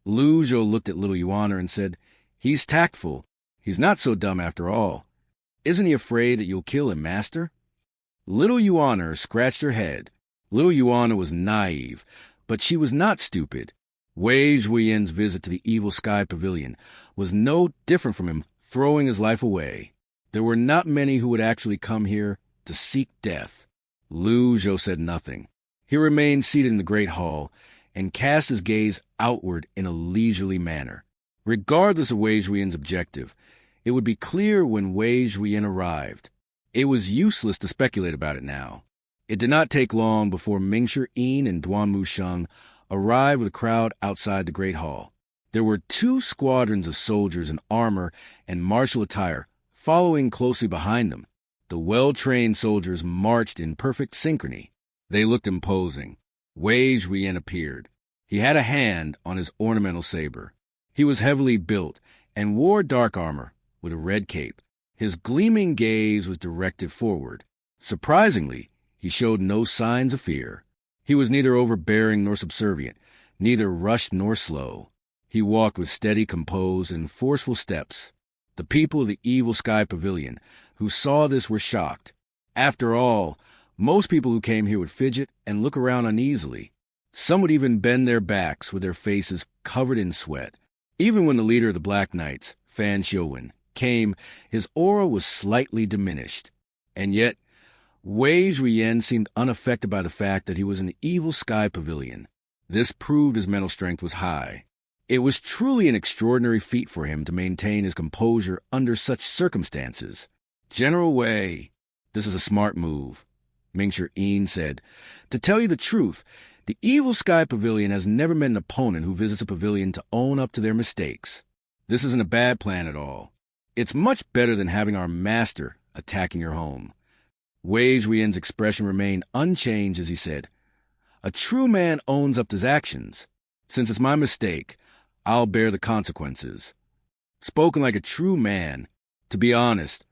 Zhou looked at little Yuan and said, "He's tactful. He's not so dumb after all. Isn't he afraid that you'll kill him, master?" Little Yuan scratched her head. Little Yuan was naive, but she was not stupid. Wei Zhuyan's visit to the Evil Sky Pavilion was no different from him throwing his life away. There were not many who would actually come here to seek death. Zhou said nothing. He remained seated in the great hall and cast his gaze outward in a leisurely manner. Regardless of Wei Zhuyan's objective, it would be clear when Wei Zhuyan arrived. It was useless to speculate about it now. It did not take long before Mingshi and Duan Musheng arrived with a crowd outside the great hall. There were 2 squadrons of soldiers in armor and martial attire following closely behind them. The well-trained soldiers marched in perfect synchrony. They looked imposing. Wei Zhuyan appeared. He had a hand on his ornamental saber. He was heavily built and wore dark armor with a red cape. His gleaming gaze was directed forward. Surprisingly, he showed no signs of fear. He was neither overbearing nor subservient, neither rushed nor slow. He walked with steady, composed, and forceful steps. The people of the Evil Sky Pavilion who saw this were shocked. After all, most people who came here would fidget and look around uneasily. Some would even bend their backs with their faces covered in sweat. Even when the leader of the Black Knights, Fan Xiuwen, came, his aura was slightly diminished. And yet, Wei Zhuyan seemed unaffected by the fact that he was in the Evil Sky Pavilion. This proved his mental strength was high. It was truly an extraordinary feat for him to maintain his composure under such circumstances. "General Wei, this is a smart move," Mingshi said. "To tell you the truth, the Evil Sky Pavilion has never met an opponent who visits a pavilion to own up to their mistakes. This isn't a bad plan at all. It's much better than having our master attacking your home." Wei Zhuyan's expression remained unchanged as he said, "A true man owns up to his actions. Since it's my mistake, I'll bear the consequences." Spoken like a true man. To be honest,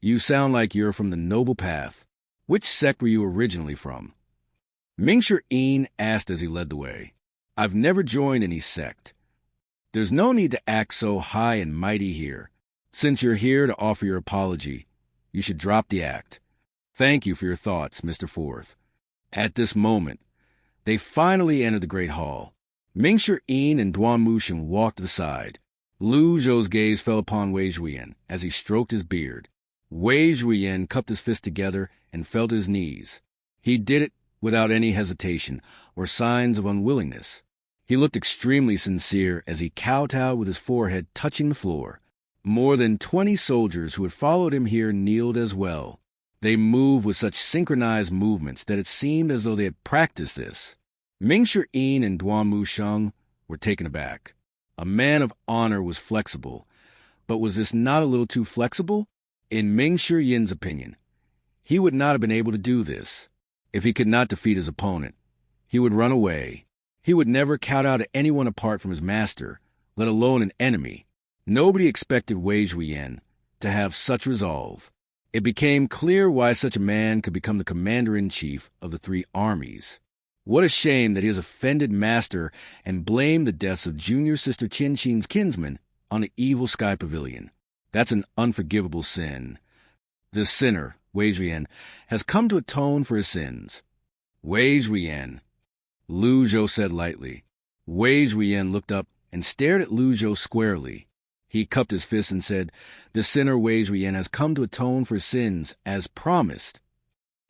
you sound like you're from the noble path. Which sect were you originally from? Mingshi asked as he led the way. "I've never joined any sect. There's no need to act so high and mighty here. Since you're here to offer your apology, you should drop the act. Thank you for your thoughts, Mr. Forth." At this moment, they finally entered the great hall. Mingshi and Duan Musheng walked to the side. Zhou's gaze fell upon Wei Zhuyan as he stroked his beard. Wei Zhuyan cupped his fists together and fell to his knees. He did it without any hesitation or signs of unwillingness. He looked extremely sincere as he kowtowed with his forehead touching the floor. More than 20 soldiers who had followed him here kneeled as well. They moved with such synchronized movements that it seemed as though they had practiced this. Mingshi and Duan Musheng were taken aback. A man of honor was flexible, but was this not a little too flexible? In Mingshi opinion, he would not have been able to do this. If he could not defeat his opponent, he would run away. He would never kowtow to anyone apart from his master, let alone an enemy. Nobody expected Wei Zhuyan to have such resolve. It became clear why such a man could become the commander-in-chief of the 3 armies. What a shame that he has offended master and blamed the deaths of junior sister Qin's kinsmen on the Evil Sky Pavilion. That's an unforgivable sin. The sinner, Wei Zhuyan, has come to atone for his sins. Wei Zhuyan, Zhou said lightly. Wei Zhuyan looked up and stared at Zhou squarely. He cupped his fist and said, "The sinner Wei Zhuyan has come to atone for his sins, as promised."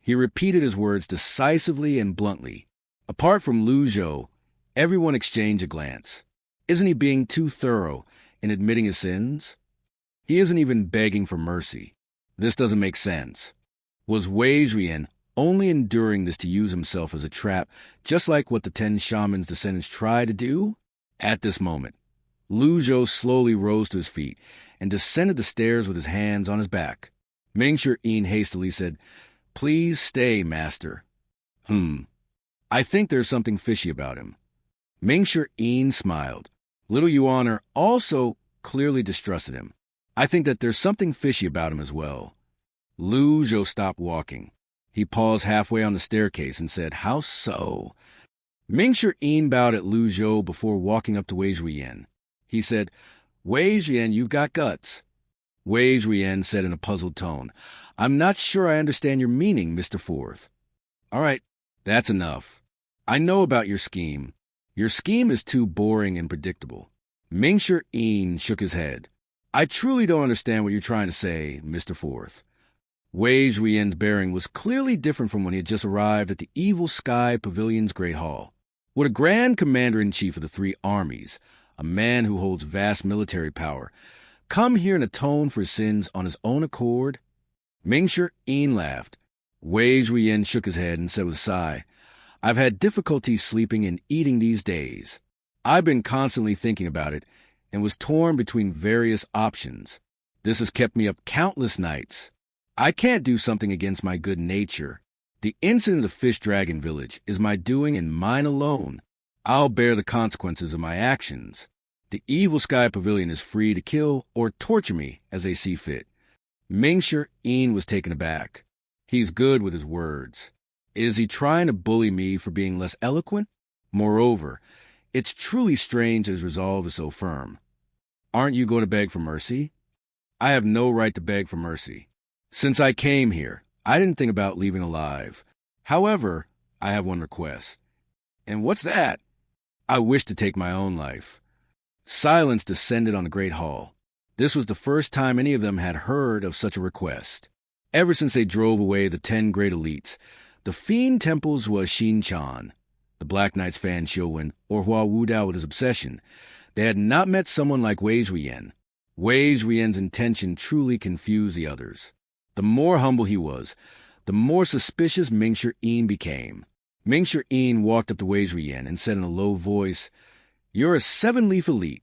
He repeated his words decisively and bluntly. Apart from Zhou, everyone exchanged a glance. Isn't he being too thorough in admitting his sins? He isn't even begging for mercy. This doesn't make sense. Was Wei Zhuyan only enduring this to use himself as a trap, just like what the 10 shamans' descendants tried to do? At this moment, Zhou slowly rose to his feet and descended the stairs with his hands on his back. Mingshi hastily said, "Please stay, master." I think there's something fishy about him." Mingshi smiled. Little Yuan also clearly distrusted him. "I think that there's something fishy about him as well." Zhou stopped walking. He paused halfway on the staircase and said, "How so?" Ming Yin bowed at Lu Zhou before walking up to Wei Zhuyen. He said, "Wei Zhuyen, you've got guts." Wei Zhuyen said in a puzzled tone, "I'm not sure I understand your meaning, Mr. Fourth." "All right, that's enough. I know about your scheme. Your scheme is too boring and predictable." Ming Yin shook his head. "I truly don't understand what you're trying to say, Mr. Fourth." Wei Zhuyen's bearing was clearly different from when he had just arrived at the Evil Sky Pavilion's Great Hall. Would a Grand Commander-in-Chief of the three armies, a man who holds vast military power, come here and atone for his sins on his own accord? Ming Yin laughed. Wei Zhuyen shook his head and said with a sigh, "I've had difficulty sleeping and eating these days. I've been constantly thinking about it and was torn between various options. This has kept me up countless nights. I can't do something against my good nature. The incident of Fish Dragon Village is my doing and mine alone. I'll bear the consequences of my actions. The Evil Sky Pavilion is free to kill or torture me as they see fit." Ming Yin was taken aback. He's good with his words. Is he trying to bully me for being less eloquent? Moreover, it's truly strange his resolve is so firm. "Aren't you going to beg for mercy?" "I have no right to beg for mercy. Since I came here, I didn't think about leaving alive. However, I have one request." "And what's that?" "I wish to take my own life." Silence descended on the great hall. This was the first time any of them had heard of such a request. Ever since they drove away the 10 great elites, the Fiend Temple's was Xin Chan, the Black Knight's Fan Xiuwen, or Hua Wudao with his obsession. They had not met someone like Wei Zhuyen. Wei Zhuyen's intention truly confused the others. The more humble he was, the more suspicious Ming Yin became. Ming Yin walked up to Wei Zhuyen and said in a low voice, "You're a 7-leaf elite.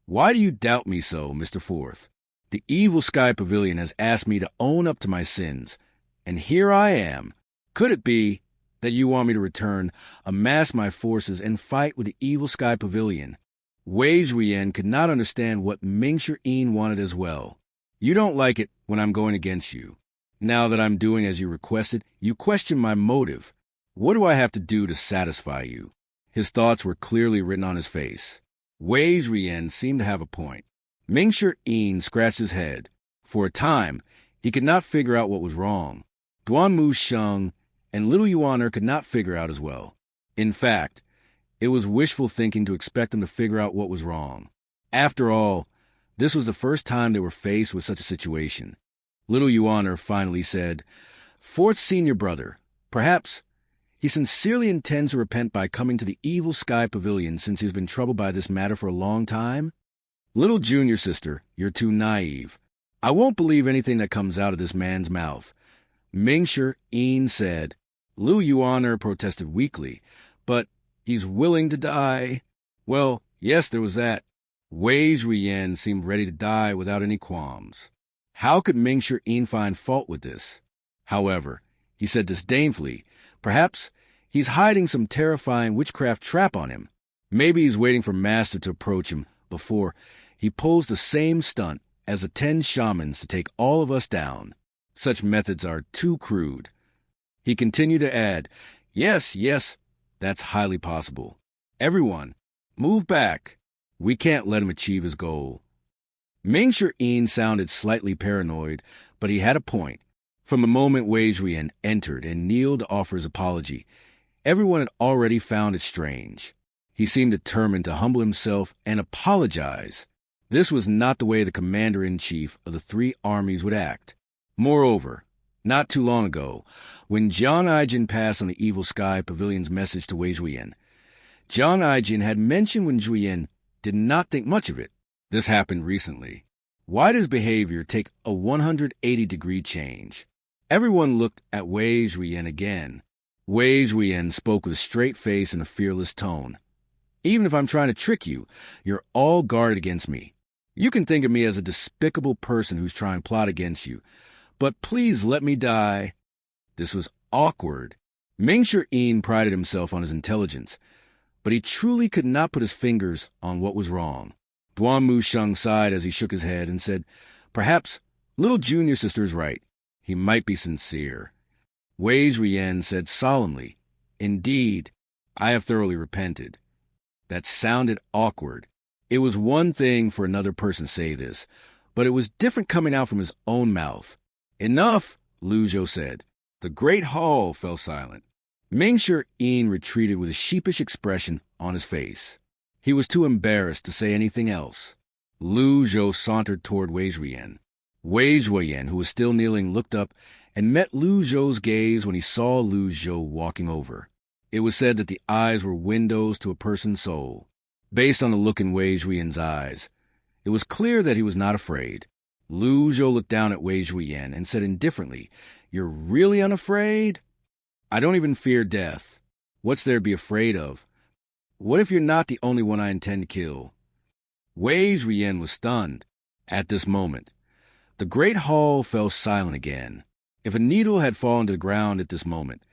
Why do you doubt me so, Mr. Fourth? The Evil Sky Pavilion has asked me to own up to my sins, and here I am. Could it be that you want me to return, amass my forces, and fight with the Evil Sky Pavilion?" Wei Zhuyen could not understand what Ming Yin wanted as well. "You don't like it when I'm going against you. Now that I'm doing as you requested, you question my motive. What do I have to do to satisfy you?" His thoughts were clearly written on his face. Wei Zhuyen seemed to have a point. Ming Yin scratched his head. For a time, he could not figure out what was wrong. Duan Mu Sheng and Little Yuaner could not figure out as well. In fact, it was wishful thinking to expect them to figure out what was wrong. After all, this was the first time they were faced with such a situation. Little Yuaner finally said, "Fourth senior brother, perhaps he sincerely intends to repent by coming to the Evil Sky Pavilion since he's been troubled by this matter for a long time?" "Little junior sister, you're too naive. I won't believe anything that comes out of this man's mouth." Ming Yin said. Lu Yuaner protested weakly, "But he's willing to die." "Well, yes, there was that." Wei Zhuyen seemed ready to die without any qualms. How could Ming Yin find fault with this? However, he said disdainfully, "Perhaps he's hiding some terrifying witchcraft trap on him. Maybe he's waiting for Master to approach him before he pulls the same stunt as the 10 shamans to take all of us down. Such methods are too crude." He continued to add, Yes, that's highly possible. Everyone, move back. We can't let him achieve his goal." Ming Yin sounded slightly paranoid, but he had a point. From the moment Wei Zhuyen entered and kneeled to offer his apology, everyone had already found it strange. He seemed determined to humble himself and apologize. This was not the way the commander-in-chief of the 3 armies would act. Moreover, not too long ago, when Jiang Aijin passed on the Evil Sky Pavilion's message to Wei Zhuyen, Jiang Aijin had mentioned when Zhuyen did not think much of it. This happened recently. Why did his behavior take a 180-degree change? Everyone looked at Wei Zhuyen again. Wei Zhuyen spoke with a straight face and a fearless tone. "Even if I'm trying to trick you, you're all guarded against me. You can think of me as a despicable person who's trying to plot against you. But please let me die." This was awkward. Ming Yin prided himself on his intelligence, but he truly could not put his fingers on what was wrong. Duan Mu Sheng sighed as he shook his head and said, "Perhaps little junior sister is right. He might be sincere." Wei Zhuyen said solemnly, "Indeed, I have thoroughly repented. That sounded awkward. It was one thing for another person to say this, but it was different coming out from his own mouth. Enough, Zhou said. The great hall fell silent. Ming-Sher-In retreated with a sheepish expression on his face. He was too embarrassed to say anything else. Zhou sauntered toward Wei Zhuyen. Wei Zhuyen, who was still kneeling, looked up and met Zhou's gaze when he saw Zhou walking over. It was said that the eyes were windows to a person's soul. Based on the look in Wei Zhuyen's eyes, it was clear that he was not afraid. Zhou looked down at Wei Zhuyen and said indifferently, "You're really unafraid?" "I don't even fear death. What's there to be afraid of? What if you're not the only one I intend to kill?" Wei Zhuyen was stunned at this moment. The great hall fell silent again. If a needle had fallen to the ground at this moment,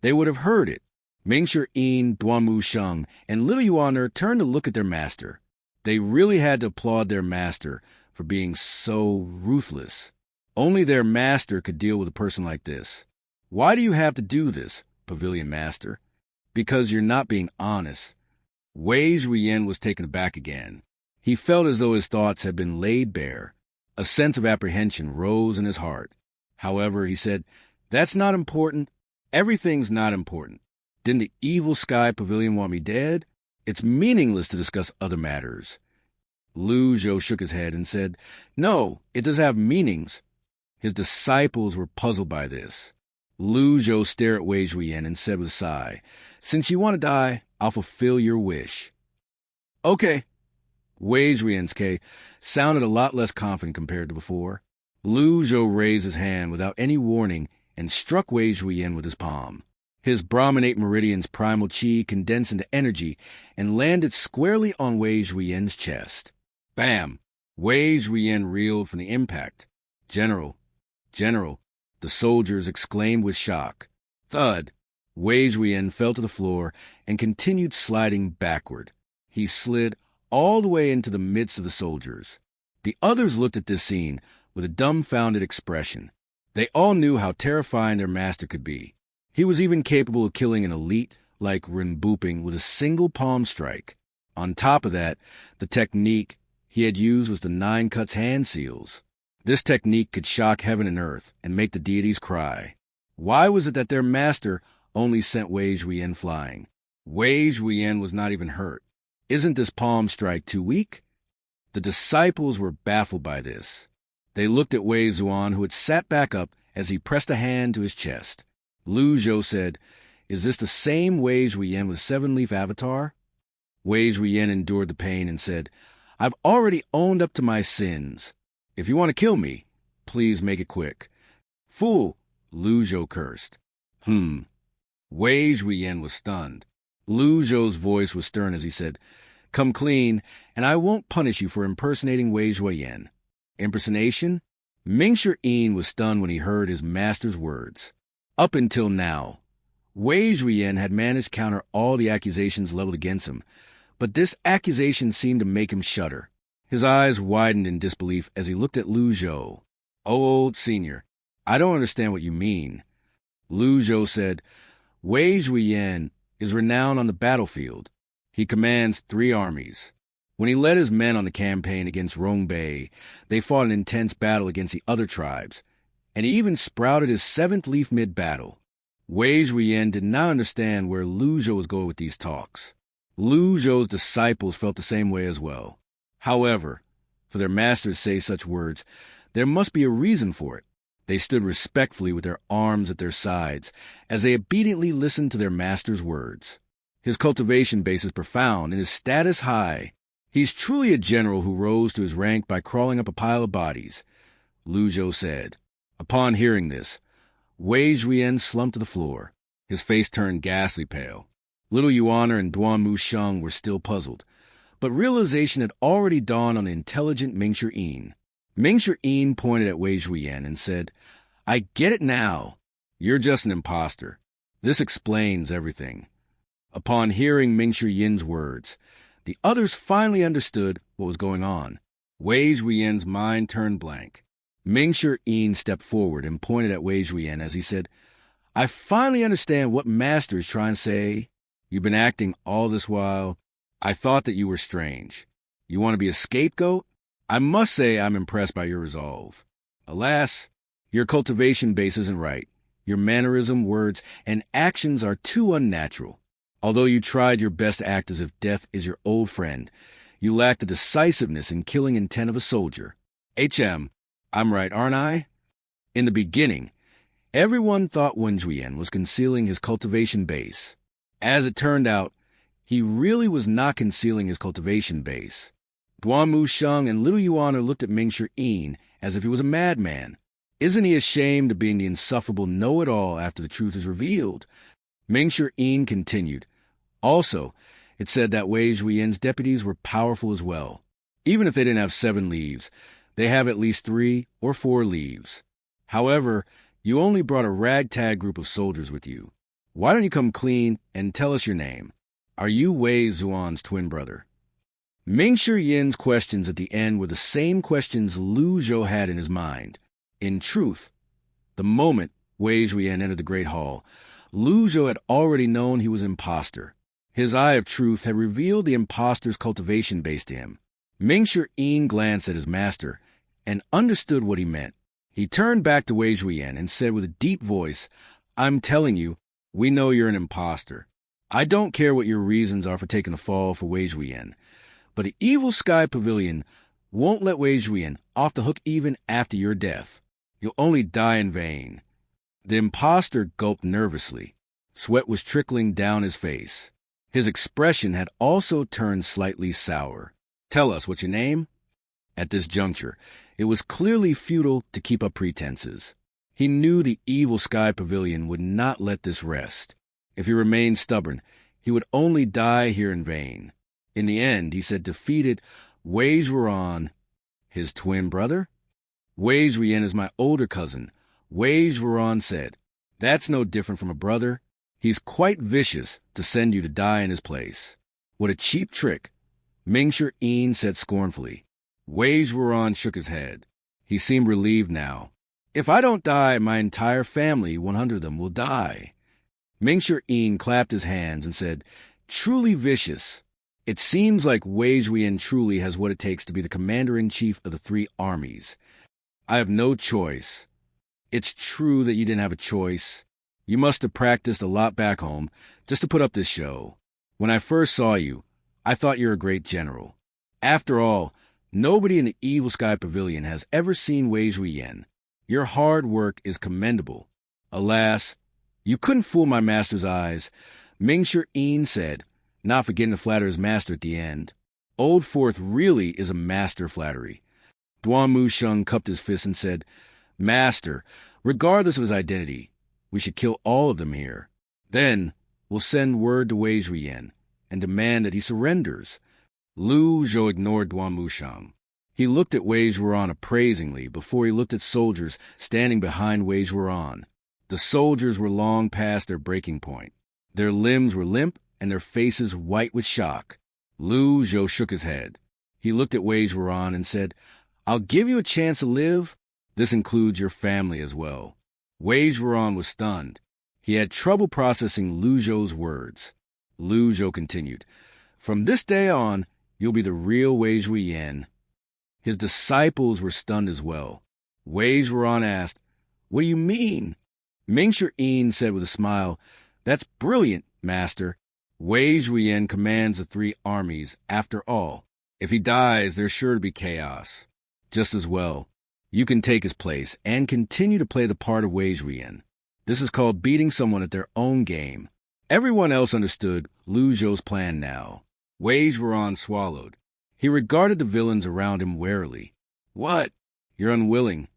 they would have heard it. Ming-Sher-In, Duanmu Sheng, and Little Yuan turned to look at their master. They really had to applaud their master for being so ruthless. Only their master could deal with a person like this. "Why do you have to do this, Pavilion Master?" "Because you're not being honest." Wei Zhuyen was taken aback again. He felt as though his thoughts had been laid bare. A sense of apprehension rose in his heart. However, he said, "That's not important. Everything's not important. Didn't the evil Sky Pavilion want me dead? It's meaningless to discuss other matters." Zhou shook his head and said, "No, it does have meanings." His disciples were puzzled by this. Zhou stared at Wei Zhuyen and said with a sigh, "Since you want to die, I'll fulfill your wish." "Okay." Wei Zhuyen's K sounded a lot less confident compared to before. Zhou raised his hand without any warning and struck Wei Zhuyen with his palm. His Brahminate meridian's primal chi condensed into energy and landed squarely on Wei Zhuyen's chest. Bam! Wei Zhuyen reeled from the impact. "General! General!" the soldiers exclaimed with shock. Thud! Wei Zhuyen fell to the floor and continued sliding backward. He slid all the way into the midst of the soldiers. The others looked at this scene with a dumbfounded expression. They all knew how terrifying their master could be. He was even capable of killing an elite like Rinbooping with a single palm strike. On top of that, the technique he had used was the 9 cuts hand seals. This technique could shock heaven and earth and make the deities cry. Why was it that their master only sent Wei Zhuyen flying? Wei Zhuyen was not even hurt. Isn't this palm strike too weak? The disciples were baffled by this. They looked at Wei Zhuan, who had sat back up as he pressed a hand to his chest. Zhou said, "Is this the same Wei Zhuyen with 7-leaf avatar?" Wei Zhuyen endured the pain and said, "I've already owned up to my sins. If you want to kill me, please make it quick." "Fool!" Zhou cursed. Wei Zhuyen was stunned. Zhou's voice was stern as he said, "Come clean, and I won't punish you for impersonating Wei Zhuyen." Impersonation? Ming-Sher-In was stunned when he heard his master's words. Up until now, Wei Zhuyen had managed to counter all the accusations leveled against him, but this accusation seemed to make him shudder. His eyes widened in disbelief as he looked at Zhou. "Oh, old senior, I don't understand what you mean." Zhou said, "Wei Zhuyen is renowned on the battlefield. He commands 3 armies. When he led his men on the campaign against Rongbei, they fought an intense battle against the other tribes, and he even sprouted his 7th leaf mid-battle." Wei Zhuyen did not understand where Zhou was going with these talks. Zhou's disciples felt the same way as well. However, for their masters to say such words, there must be a reason for it. They stood respectfully with their arms at their sides as they obediently listened to their master's words. His cultivation base is profound and his status high. He's truly a general who rose to his rank by crawling up a pile of bodies, Zhou said. Upon hearing this, Wei Zhuyen slumped to the floor. His face turned ghastly pale. Little Yuaner and Duanmu Sheng were still puzzled, but realization had already dawned on the intelligent Ming-Sher-In. Ming-Sher-In pointed at Wei Zhuyen and said, "I get it now. You're just an imposter. This explains everything." Upon hearing Ming-Sher-Yin's words, the others finally understood what was going on. Wei Zhuyen's mind turned blank. Ming-Sher-In stepped forward and pointed at Wei Zhuyen as he said, "I finally understand what Master is trying to say. You've been acting all this while. I thought that you were strange. You want to be a scapegoat? I must say I'm impressed by your resolve. Alas, your cultivation base isn't right. Your mannerism, words, and actions are too unnatural. Although you tried your best to act as if death is your old friend, you lack the decisiveness and killing intent of a soldier. I'm right, aren't I? In the beginning, everyone thought Wen Juyen was concealing his cultivation base. As it turned out, he really was not concealing his cultivation base. Duan Musheng and Little Yuan looked at Mingshi Yin as if he was a madman. Isn't he ashamed of being the insufferable know-it-all after the truth is revealed? Mingshi Yin continued. Also, it said that Wei Zhuyen's deputies were powerful as well. Even if they didn't have 7 leaves, they have at least 3 or 4 leaves. However, you only brought a ragtag group of soldiers with you. Why don't you come clean and tell us your name? Are you Wei Zhuan's twin brother? Mingshi Yin's questions at the end were the same questions Lu Zhou had in his mind. In truth, the moment Wei Zhuyen entered the Great Hall, Lu Zhou had already known he was an imposter. His eye of truth had revealed the imposter's cultivation base to him. Mingshi Yin glanced at his master and understood what he meant. He turned back to Wei Zhuyen and said with a deep voice, I'm telling you, we know you're an imposter. I don't care what your reasons are for taking the fall for Wei Zhuyen, but the Evil Sky Pavilion won't let Wei Zhuyen off the hook even after your death. You'll only die in vain. The imposter gulped nervously. Sweat was trickling down his face. His expression had also turned slightly sour. Tell us, what's your name? At this juncture, it was clearly futile to keep up pretenses. He knew the Evil Sky Pavilion would not let this rest. If he remained stubborn, he would only die here in vain. In the end, he said defeated, Wei Zhuan, his twin brother? Wei Zhuyen is my older cousin, Wei Zhuan said. That's no different from a brother. He's quite vicious to send you to die in his place. What a cheap trick, Mingshi Yin said scornfully. Wei Zhuan shook his head. He seemed relieved now. If I don't die, my entire family, 100 of them, will die. Mingshi Yin clapped his hands and said, truly vicious. It seems like Wei Zhuyen truly has what it takes to be the commander-in-chief of the 3 armies. I have no choice. It's true that you didn't have a choice. You must have practiced a lot back home just to put up this show. When I first saw you, I thought you were a great general. After all, nobody in the Evil Sky Pavilion has ever seen Wei Zhuyen. Your hard work is commendable. Alas, you couldn't fool my master's eyes, Mingshi Yin said, not forgetting to flatter his master at the end. Old Fourth really is a master of flattery. Duan Musheng cupped his fist and said, Master, regardless of his identity, we should kill all of them here. Then we'll send word to Wei Zhuyen and demand that he surrenders. Lu Zhou ignored Duan Musheng. He looked at Wei Zhuan appraisingly before he looked at soldiers standing behind Wei Zhuan. The soldiers were long past their breaking point. Their limbs were limp and their faces white with shock. Lu Zhou shook his head. He looked at Wei Zhuan and said, I'll give you a chance to live. This includes your family as well. Wei Zhuan was stunned. He had trouble processing Lu Zhou's words. Lu Zhou continued, From this day on, you'll be the real Wei Zhuyen. His disciples were stunned as well. Wei Zhuan asked, What do you mean? Mingshi Yin said with a smile, That's brilliant, master. Wei Zhuyen commands the 3 armies, after all. If he dies, there's sure to be chaos. Just as well, you can take his place and continue to play the part of Wei Zhuyen. This is called beating someone at their own game. Everyone else understood Lu Zhou's plan now. Wei Zhuan swallowed. He regarded the villains around him warily. What? You're unwilling.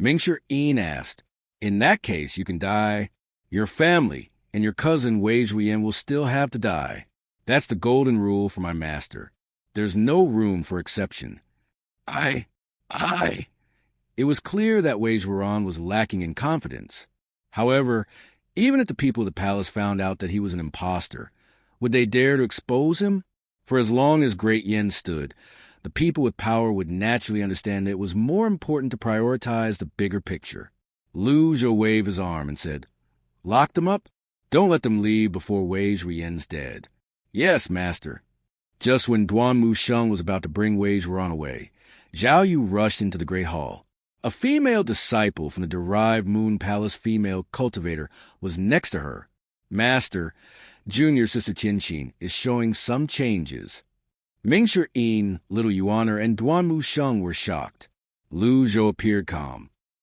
Mingshi Yin asked, In that case, you can die. Your family and your cousin Wei Zhuyen will still have to die. That's the golden rule for my master. There's no room for exception. It was clear that Wei Zhuan was lacking in confidence. However, even if the people of the palace found out that he was an imposter, would they dare to expose him? For as long as Great Yen stood, the people with power would naturally understand that it was more important to prioritize the bigger picture. Lu Zhou waved his arm and said, Lock them up? Don't let them leave before Wei Zhuyan's dead. Yes, master. Just when Duan Musheng was about to bring Wei Zhuan away, Zhao Yu rushed into the great hall. A female disciple from the derived Moon Palace female cultivator was next to her. Master, junior sister Qianxin, is showing some changes. Ming Shi, Little Yuaner, and Duan Musheng were shocked. Lu Zhou appeared calm.